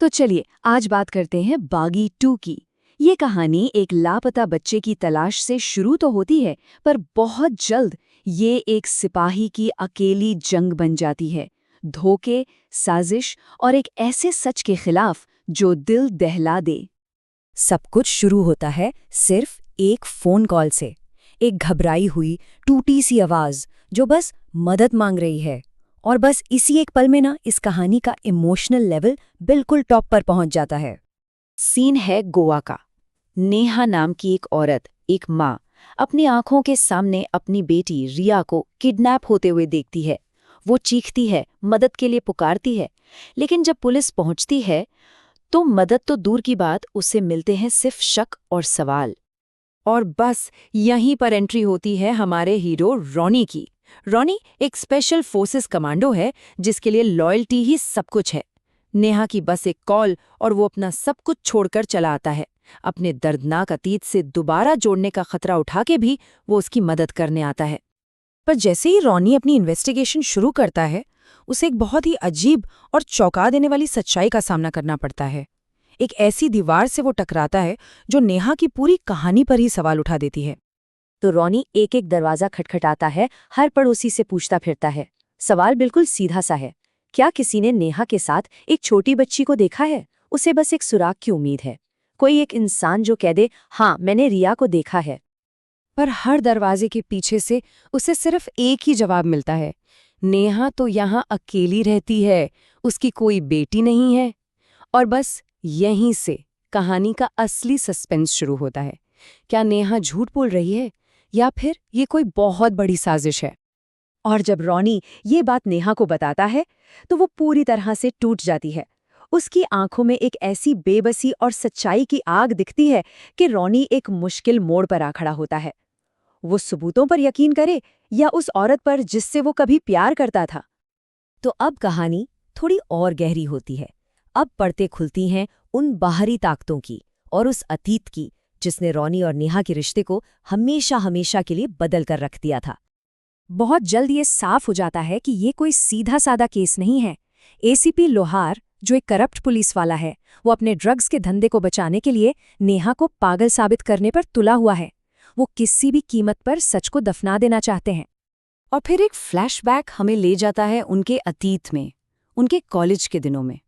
तो चलिए आज बात करते हैं बागी 2 की। ये कहानी एक लापता बच्चे की तलाश से शुरू तो होती है, पर बहुत जल्द ये एक सिपाही की अकेली जंग बन जाती है। धोखे, साजिश और एक ऐसे सच के खिलाफ जो दिल दहला दे। सब कुछ शुरू होता है सिर्फ एक फोन कॉल से। एक घबराई हुई टूटी सी आवाज जो बस मदद मांग रही है। और बस इसी एक पल में ना इस कहानी का इमोशनल लेवल बिल्कुल टॉप पर पहुंच जाता है। सीन है गोवा का। नेहा नाम की एक औरत, एक माँ, अपनी आंखों के सामने अपनी बेटी रिया को किडनैप होते हुए देखती है। वो चीखती है, मदद के लिए पुकारती है, लेकिन जब पुलिस पहुंचती है तो मदद तो दूर की बात, उससे मिलते हैं सिर्फ शक और सवाल। और बस यहीं पर एंट्री होती है हमारे हीरो रॉनी की। रॉनी एक स्पेशल फोर्सेस कमांडो है जिसके लिए लॉयल्टी ही सब कुछ है। नेहा की बस एक कॉल और वो अपना सब कुछ छोड़कर चला आता है। अपने दर्दनाक अतीत से दोबारा जोड़ने का खतरा उठा के भी वो उसकी मदद करने आता है। पर जैसे ही रॉनी अपनी इन्वेस्टिगेशन शुरू करता है, उसे एक बहुत ही अजीब और चौंका देने वाली सच्चाई का सामना करना पड़ता है। एक ऐसी दीवार से वो टकराता है जो नेहा की पूरी कहानी पर ही सवाल उठा देती है। तो रॉनी एक एक दरवाजा खटखटाता है, हर पड़ोसी से पूछता फिरता है। सवाल बिल्कुल सीधा सा है, क्या किसी ने नेहा के साथ एक छोटी बच्ची को देखा है? उसे बस एक सुराग की उम्मीद है, कोई एक इंसान जो कह दे, हाँ मैंने रिया को देखा है। पर हर दरवाजे के पीछे से उसे सिर्फ एक ही जवाब मिलता है, नेहा तो यहाँ अकेली रहती है, उसकी कोई बेटी नहीं है। और बस यहीं से कहानी का असली सस्पेंस शुरू होता है। क्या नेहा झूठ बोल रही है या फिर ये कोई बहुत बड़ी साजिश है? और जब रॉनी ये बात नेहा को बताता है तो वो पूरी तरह से टूट जाती है। उसकी आंखों में एक ऐसी बेबसी और सच्चाई की आग दिखती है कि रॉनी एक मुश्किल मोड़ पर आ खड़ा होता है। वो सबूतों पर यकीन करे या उस औरत पर जिससे वो कभी प्यार करता था। तो अब कहानी थोड़ी और गहरी होती है। अब पर्दे खुलती हैं उन बाहरी ताकतों की और उस अतीत की जिसने रॉनी और नेहा के रिश्ते को हमेशा हमेशा के लिए बदल कर रख दिया था। बहुत जल्द ये साफ हो जाता है कि ये कोई सीधा साधा केस नहीं है। एसीपी लोहार, जो एक करप्ट पुलिस वाला है, वो अपने ड्रग्स के धंधे को बचाने के लिए नेहा को पागल साबित करने पर तुला हुआ है। वो किसी भी कीमत पर सच को दफना देना चाहते हैं। और फिर एक फ्लैशबैक हमें ले जाता है उनके अतीत में, उनके कॉलेज के दिनों में।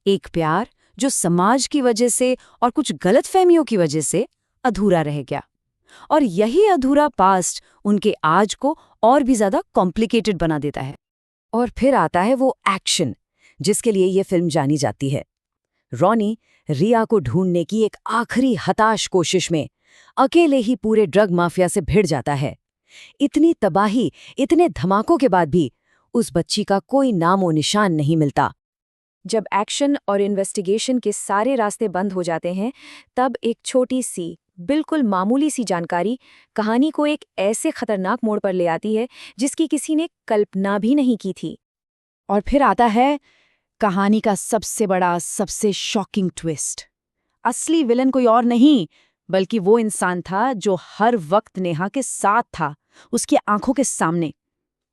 एक प्यार जो समाज की वजह से और कुछ गलतफहमियों की वजह से अधूरा रह गया। और यही अधूरा पास्ट उनके आज को और भी ज्यादा कॉम्प्लिकेटेड बना देता है। और फिर आता है वो एक्शन जिसके लिए ये फिल्म जानी जाती है। रॉनी रिया को ढूंढने की एक आखिरी हताश कोशिश में अकेले ही पूरे ड्रग माफिया से भिड़ जाता है। इतनी तबाही, इतने धमाकों के बाद भी उस बच्ची का कोई नामो निशान नहीं मिलता। जब एक्शन और इन्वेस्टिगेशन के सारे रास्ते बंद हो जाते हैं, तब एक छोटी सी, बिल्कुल मामूली सी जानकारी कहानी को एक ऐसे खतरनाक मोड़ पर ले आती है जिसकी किसी ने कल्पना भी नहीं की थी। और फिर आता है कहानी का सबसे बड़ा, सबसे शॉकिंग ट्विस्ट। असली विलन कोई और नहीं बल्कि वो इंसान था जो हर वक्त नेहा के साथ था, उसकी आंखों के सामने।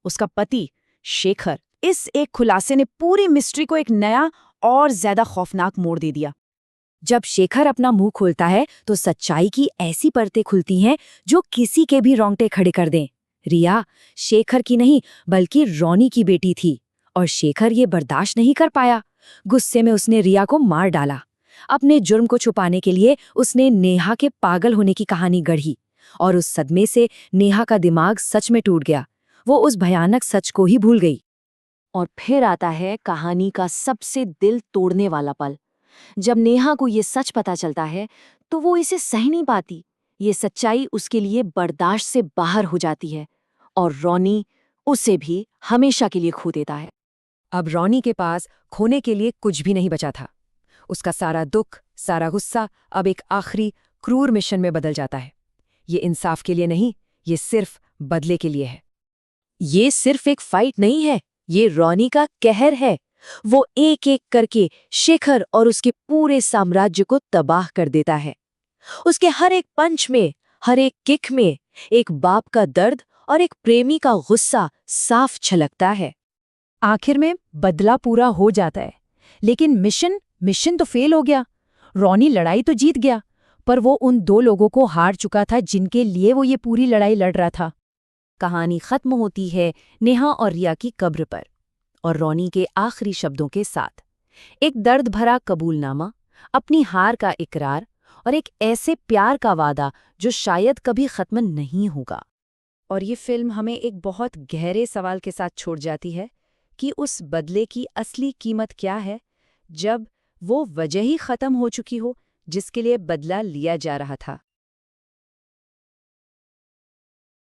उसका पति शेखर। इस एक खुलासे ने पूरी मिस्ट्री को एक नया और ज्यादा खौफनाक मोड़ दे दिया। जब शेखर अपना मुंह खोलता है तो सच्चाई की ऐसी परतें खुलती हैं जो किसी के भी रोंगटे खड़े कर दें। रिया शेखर की नहीं बल्कि रॉनी की बेटी थी और शेखर ये बर्दाश्त नहीं कर पाया। गुस्से में उसने रिया को मार डाला। अपने जुर्म को छुपाने के लिए उसने नेहा के पागल होने की कहानी गढ़ी और उस सदमे से नेहा का दिमाग सच में टूट गया। वो उस भयानक सच को ही भूल गई। और फिर आता है कहानी का सबसे दिल तोड़ने वाला पल। जब नेहा को ये सच पता चलता है तो वो इसे सह नहीं पाती। ये सच्चाई उसके लिए बर्दाश्त से बाहर हो जाती है और रॉनी उसे भी हमेशा के लिए खो देता है। अब रॉनी के पास खोने के लिए कुछ भी नहीं बचा था। उसका सारा दुख, सारा गुस्सा अब एक आखिरी क्रूर मिशन में बदल जाता है। ये इंसाफ के लिए नहीं, ये सिर्फ बदले के लिए है। ये सिर्फ एक फाइट नहीं है, ये रॉनी का कहर है। वो एक एक करके शेखर और उसके पूरे साम्राज्य को तबाह कर देता है। उसके हर एक पंच में, हर एक किक में एक बाप का दर्द और एक प्रेमी का गुस्सा साफ छलकता है। आखिर में बदला पूरा हो जाता है, लेकिन मिशन मिशन तो फेल हो गया। रॉनी लड़ाई तो जीत गया, पर वो उन 2 लोगों को हार चुका था जिनके लिए वो ये पूरी लड़ाई लड़ रहा था। कहानी खत्म होती है नेहा और रिया की कब्र पर, और रॉनी के आखिरी शब्दों के साथ। एक दर्द भरा कबूलनामा, अपनी हार का इकरार, और एक ऐसे प्यार का वादा जो शायद कभी खत्म नहीं होगा। और ये फिल्म हमें एक बहुत गहरे सवाल के साथ छोड़ जाती है कि उस बदले की असली कीमत क्या है, जब वो वजह ही खत्म हो चुकी हो जिसके लिए बदला लिया जा रहा था।